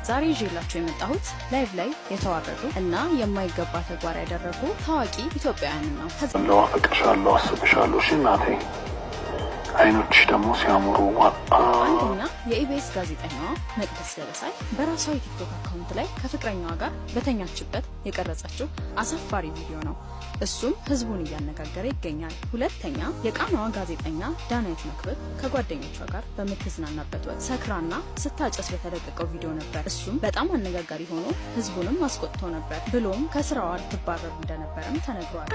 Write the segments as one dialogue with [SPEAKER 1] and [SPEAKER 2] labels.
[SPEAKER 1] ዛሬ ይዤላችሁ የመጣሁት ላይቭ ላይ የተዋረዱ እና የማይገባ ተግባር ያደረጉ ታዋቂ ኢትዮጵያውያን ነው።
[SPEAKER 2] ከዛው አፈቅርሻለሁ አስብሻለሁ እናቴ አይኖች ደግሞ ሲያምሩ
[SPEAKER 1] አንደኛ የኢቢኤስ ጋዜጠኛዋ መቅደስ ደበሳይ በራሷ የቲክቶክ አካውንት ላይ ከፍቅረኛዋ ጋር በተኛችበት የቀረጸችው አሳፋሪ ቪዲዮ ነው። እሱም ህዝቡን እያነጋገረ ይገኛል። ሁለተኛ የቃናዋ ጋዜጠኛ ዳናይት መክብብ ከጓደኞቿ ጋር በመተዝናናበት ወቅት ሰክራና ስታጨስ በተለቀቀው ቪዲዮ ነበር። እሱም በጣም አነጋጋሪ ሆኖ ህዝቡንም አስቆጥቶ ነበር። ብሎም ከስራዋ ልትባረር እንደነበረም ተነግሯል።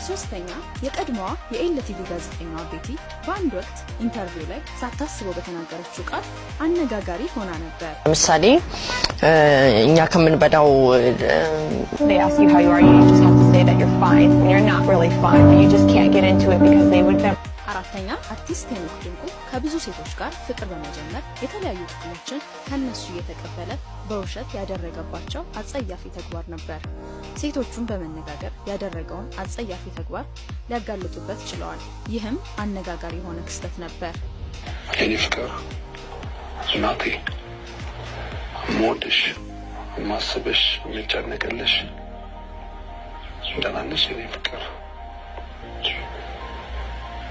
[SPEAKER 1] ሶስተኛ የቀድሞዋ የኤልቲቪ ጋዜጠኛዋ ቤቲ በአንድ ወቅት ኢንተርቪው ላይ ሳታስበው በተናገረችው ቃል አነጋጋሪ ሆና ነበር።
[SPEAKER 3] ለምሳሌ እኛ ከምንበዳው they ask you how you are, you just have to say that you're fine when you're not really fine, but you just can't get into it because they would never.
[SPEAKER 1] አራተኛ አርቲስት ሄኖክ ድንቁ ከብዙ ሴቶች ጋር ፍቅር በመጀመር የተለያዩ ጥቅሞችን ከነሱ እየተቀበለ በውሸት ያደረገባቸው አጸያፊ ተግባር ነበር። ሴቶቹን በመነጋገር ያደረገውን አጸያፊ ተግባር ሊያጋልጡበት ችለዋል። ይህም አነጋጋሪ የሆነ ክስተት ነበር።
[SPEAKER 2] እኔ ፍቅር እናቴ ሞድሽ ማስበሽ የሚጨነቅልሽ እንደናነሽ እኔ ፍቅር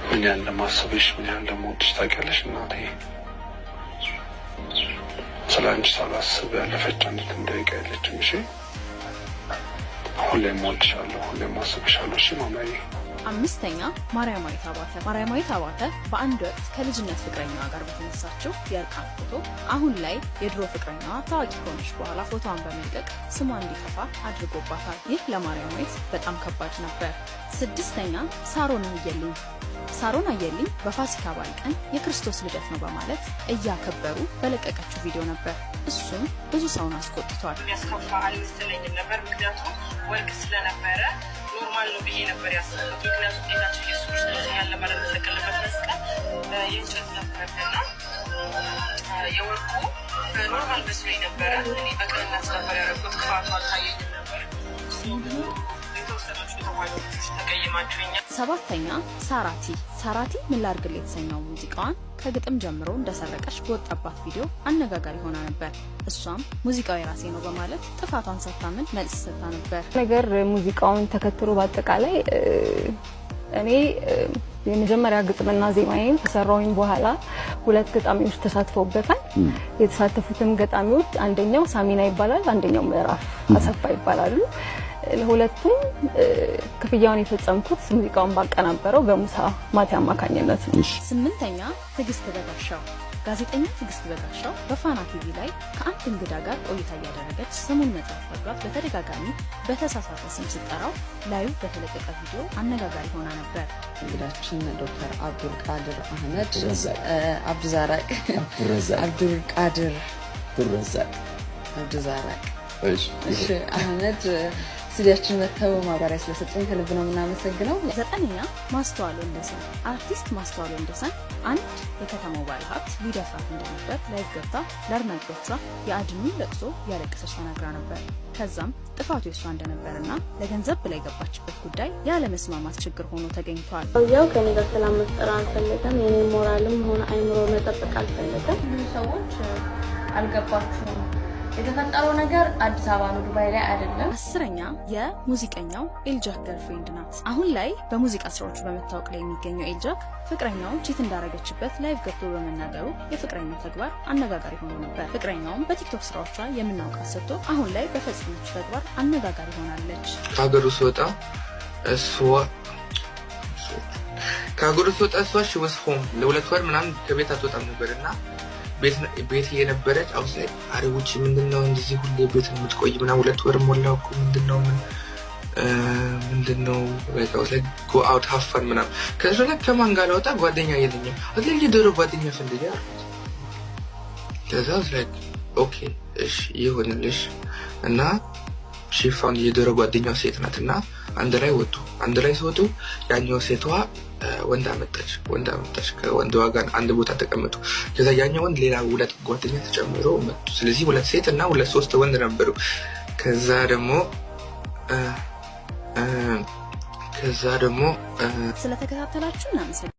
[SPEAKER 2] ምን ያህል ለማስበሽ ምን ያህል ለሞድሽ ታውቂያለሽ እናቴ። ስላንቺ ሳላስብ ያለፈች አንዲት ደቂቃ የለችም። እሺ ሁሌም እወድሻለሁ ሁሌም አስብሻለሁ። እሺ ማማዬ።
[SPEAKER 1] አምስተኛ ማርያማዊት አባተ በአንድ ወቅት ከልጅነት ፍቅረኛዋ ጋር በተነሳችው የእርቃን ፎቶ አሁን ላይ የድሮ ፍቅረኛዋ ታዋቂ ከሆነች በኋላ ፎቶዋን በመልቀቅ ስሟ እንዲጠፋ አድርጎባታል። ይህ ለማርያማዊት በጣም ከባድ ነበር። ስድስተኛ ሳሮን አየልኝ በፋሲካ በዓል ቀን የክርስቶስ ልደት ነው በማለት እያከበሩ በለቀቀችው ቪዲዮ ነበር። እሱም ብዙ ሰውን አስቆጥቷል።
[SPEAKER 4] ያስከፋ አልመሰለኝም ነበር ምክንያቱም ወርቅ ስለነበረ ኖርማል ነው ብዬ ነበር ያሰብኩት። ምክንያቱም ጌታችን ኢየሱስ ክርስቶስ ያለ ማለት ተሰቀለበት መስቀል የእንጨት ነበርና የወርቁ ኖርማል መስሎኝ ነበረ። እኔ በቅንነት ነበር ያደረኩት። ክፋቱ አልታየኝም ነበር።
[SPEAKER 1] ሰባተኛ ሳራቲ ምን ላርግል የተሰኘው ሙዚቃዋን ከግጥም ጀምሮ እንደሰረቀች በወጣባት ቪዲዮ አነጋጋሪ ሆና ነበር። እሷም ሙዚቃው የራሴ ነው በማለት ጥፋቷን ሳታምን መልስ ሰጥታ ነበር።
[SPEAKER 5] ነገር ሙዚቃውን ተከትሎ በአጠቃላይ እኔ የመጀመሪያ ግጥምና ዜማዬን ከሰራውኝ በኋላ ሁለት ገጣሚዎች ተሳትፈውበታል። የተሳተፉትም ገጣሚዎች አንደኛው ሳሚና ይባላል፣ አንደኛው ምዕራፍ አሰፋ ይባላሉ። ለሁለቱም ክፍያውን የፈጸምኩት ሙዚቃውን ባቀናበረው በሙሳ ማቲ አማካኝነት ነው።
[SPEAKER 1] ስምንተኛ ጋዜጠኛ ትግስት በጋሻው በፋና ቲቪ ላይ ከአንድ እንግዳ ጋር ቆይታ ያደረገች ስሙን መጥራት ፈቅዷት በተደጋጋሚ በተሳሳተ ስም ስትጠራው ላዩ በተለቀቀ ቪዲዮ አነጋጋሪ ሆና ነበር።
[SPEAKER 6] እንግዳችን ዶክተር አብዱልቃድር አህመድ አብዱዛራቅ እሺ አህመድ ስዲያችን መተው ማብራሪያ ስለሰጠኝ ከልብ ነው የምናመሰግነው።
[SPEAKER 1] ዘጠነኛ ማስተዋል ወንደሰን አርቲስት ማስተዋል ወንደሰን አንድ የከተማው ባለሀብት ሊደፍራት እንደነበር ላይቭ ገብታ ለአድናቂዎቿ የአድኑን ለቅሶ ያለቀሰች ተናግራ ነበር። ከዛም ጥፋቱ የሷ እንደነበርና ለገንዘብ ብላ የገባችበት ጉዳይ ያለ መስማማት ችግር ሆኖ ተገኝቷል።
[SPEAKER 7] ያው ከኔ ጋር ሰላም መፍጠር አልፈለገም። የኔ ሞራልም ሆነ አይምሮ መጠበቅ አልፈለገም።
[SPEAKER 8] ብዙ ሰዎች አልገባችሁም የተፈጠረው ነገር አዲስ አበባ ነው ዱባይ ላይ አይደለም።
[SPEAKER 1] አስረኛ የሙዚቀኛው ኤልጃክ ገርልፍሬንድ ናት። አሁን ላይ በሙዚቃ ስራዎቹ በመታወቅ ላይ የሚገኘው ኤልጃክ ፍቅረኛው ቺት እንዳረገችበት ላይቭ ገብቶ በመናገሩ የፍቅረኛው ተግባር አነጋጋሪ ሆኖ ነበር። ፍቅረኛውም በቲክቶክ ስራዎቿ የምናውቃት ሰጥቶ አሁን ላይ በፈጸመችው ተግባር አነጋጋሪ ሆናለች።
[SPEAKER 9] ከሀገሩ ሲወጣ እሷ ሽወስሆም ለሁለት ወር ምናምን ከቤት አትወጣም ነበርና ቤት የነበረች አውስላይ አሪውጭ ምንድነው እንደዚህ ሁሌ ቤት የምትቆይ ምናምን ሁለት ወር ሞላው እኮ ምንድነው like go out have fun ምናምን ከዛ ከማን ጋር ወጣ ጓደኛ የለኝም አትለኝ የዶሮ ጓደኛ ፈልጋ ከዛ like okay እሺ ይሁንልሽ እና she found የዶሮ ጓደኛው ሴት ናትና አንድ ላይ ወጡ። አንድ ላይ ሲወጡ ያኛው ሴቷ ወንድ አመጣች ከወንዷ ጋር አንድ ቦታ ተቀመጡ። ከዛ ያኛው ወንድ ሌላ ሁለት ጓደኛ ተጨምሮ መጡ። ስለዚህ ሁለት ሴት እና ሁለት ሶስት ወንድ ነበሩ። ከዛ ደግሞ
[SPEAKER 1] ስለተከታተላችሁ እናመሰግናለን።